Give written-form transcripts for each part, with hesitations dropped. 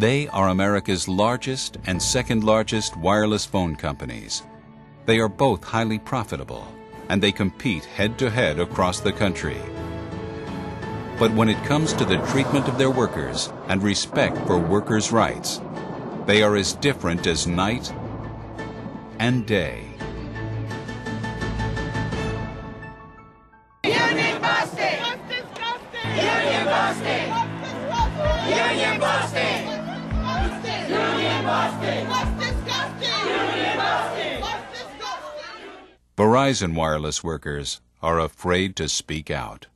They are America's largest and second largest wireless phone companies. They are both highly profitable, and they compete head-to-head across the country. But when it comes to the treatment of their workers and respect for workers' rights, they are as different as night and day. Union busting! What's disgusting? Union busting! Union busting! Union busting! What's disgusting? Union busting! What's disgusting? Verizon Wireless workers are afraid to speak out.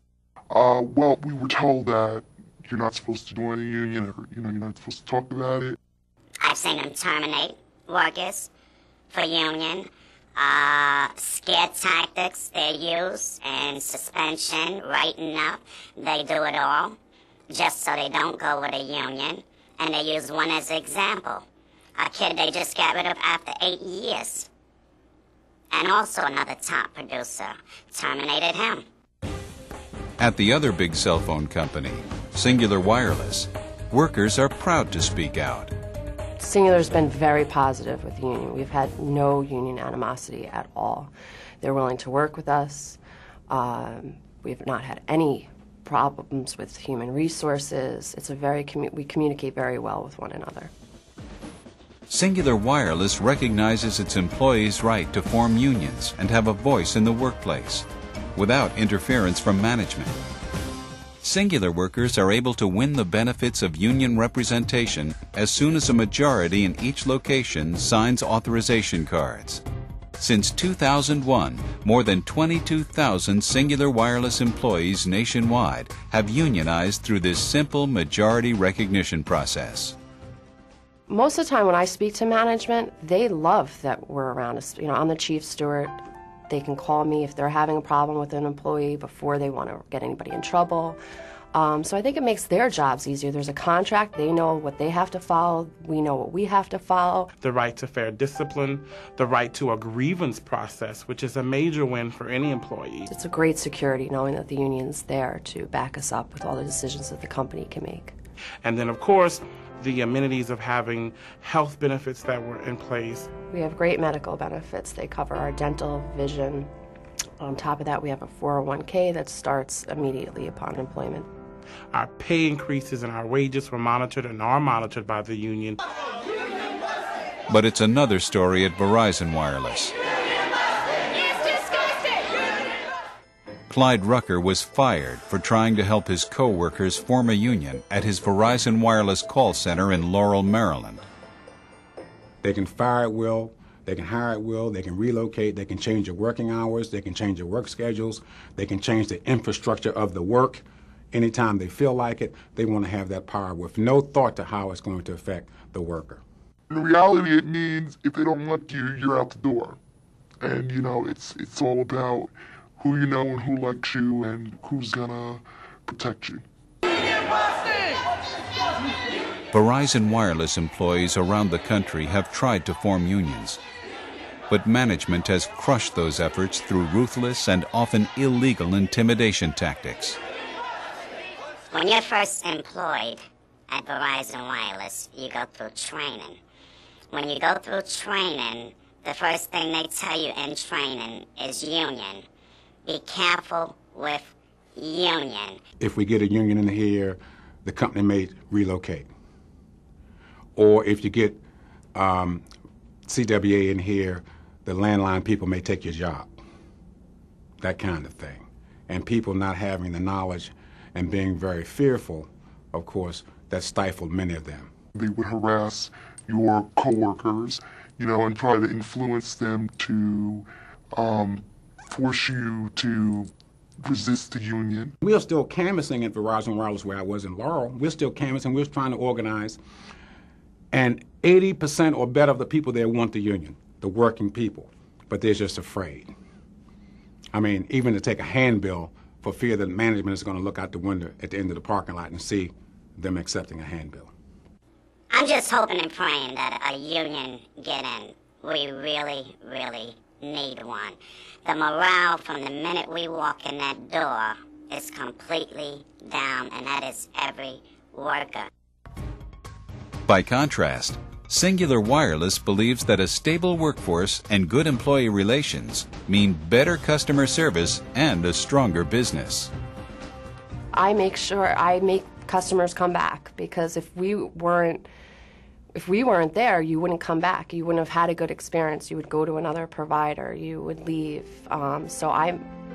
Well, we were told that you're not supposed to join a union, or you're not supposed to talk about it. I've seen them terminate workers for union, scare tactics they use, and suspension, writing up. They do it all just so they don't go with a union. And they use one as an example. A kid they just got rid of after 8 years. And also another top producer terminated him. At the other big cell phone company, Cingular Wireless, workers are proud to speak out. Cingular's been very positive with the union. We've had no union animosity at all. They're willing to work with us. We've not had any problems with human resources. It's we communicate very well with one another. Cingular Wireless recognizes its employees' right to form unions and have a voice in the workplace, without interference from management. Cingular workers are able to win the benefits of union representation as soon as a majority in each location signs authorization cards. Since 2001, more than 22,000 Cingular Wireless employees nationwide have unionized through this simple majority recognition process. Most of the time when I speak to management, they love that we're around us. I'm the chief steward. They can call me if they're having a problem with an employee before they want to get anybody in trouble. So I think it makes their jobs easier. There's a contract. They know what they have to follow. We know what we have to follow. The right to fair discipline, the right to a grievance process, which is a major win for any employee. It's a great security knowing that the union's there to back us up with all the decisions that the company can make. And then, of course, the amenities of having health benefits that were in place. We have great medical benefits. They cover our dental, vision. On top of that, we have a 401k that starts immediately upon employment. Our pay increases and our wages were monitored and are monitored by the union. But it's another story at Verizon Wireless. Clyde Rucker was fired for trying to help his co-workers form a union at his Verizon Wireless call center in Laurel, Maryland. They can fire at will, they can hire at will, they can relocate, they can change their working hours, they can change their work schedules, they can change the infrastructure of the work. Anytime they feel like it, they want to have that power with no thought to how it's going to affect the worker. In reality, it means if they don't want you, you're out the door. And, it's all about who you know and who likes you and who's gonna protect you. Verizon Wireless employees around the country have tried to form unions, but management has crushed those efforts through ruthless and often illegal intimidation tactics. When you're first employed at Verizon Wireless, you go through training. When you go through training, the first thing they tell you in training is union. Be careful with union. If we get a union in here, the company may relocate. Or if you get CWA in here, the landline people may take your job. That kind of thing. And people not having the knowledge and being very fearful, of course, that stifled many of them. They would harass your coworkers, and try to influence them to force you to resist the union. We are still canvassing at Verizon Wireless where I was in Laurel. We're still canvassing. We're trying to organize. And 80% or better of the people there want the union, the working people, but they're just afraid. I mean, even to take a handbill for fear that management is going to look out the window at the end of the parking lot and see them accepting a handbill. I'm just hoping and praying that a union get in. We really, really need one. The morale from the minute we walk in that door is completely down, and that is every worker. By contrast, Cingular Wireless believes that a stable workforce and good employee relations mean better customer service and a stronger business. I make sure I make customers come back, because if we weren't there, you wouldn't come back. You wouldn't have had a good experience. You would go to another provider. You would leave.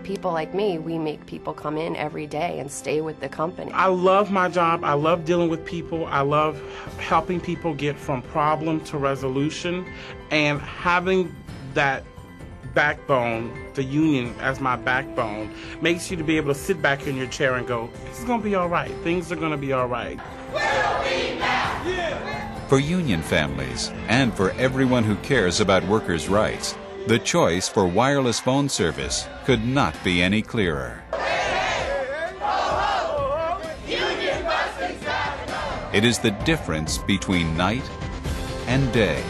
People like me, we make people come in every day and stay with the company. I love my job. I love dealing with people. I love helping people get from problem to resolution, and having that backbone, the union as my backbone, makes you to be able to sit back in your chair and go, it's going to be all right. Things are going to be all right. We'll be now. Yeah. For union families and for everyone who cares about workers' rights, the choice for wireless phone service could not be any clearer. It is the difference between night and day.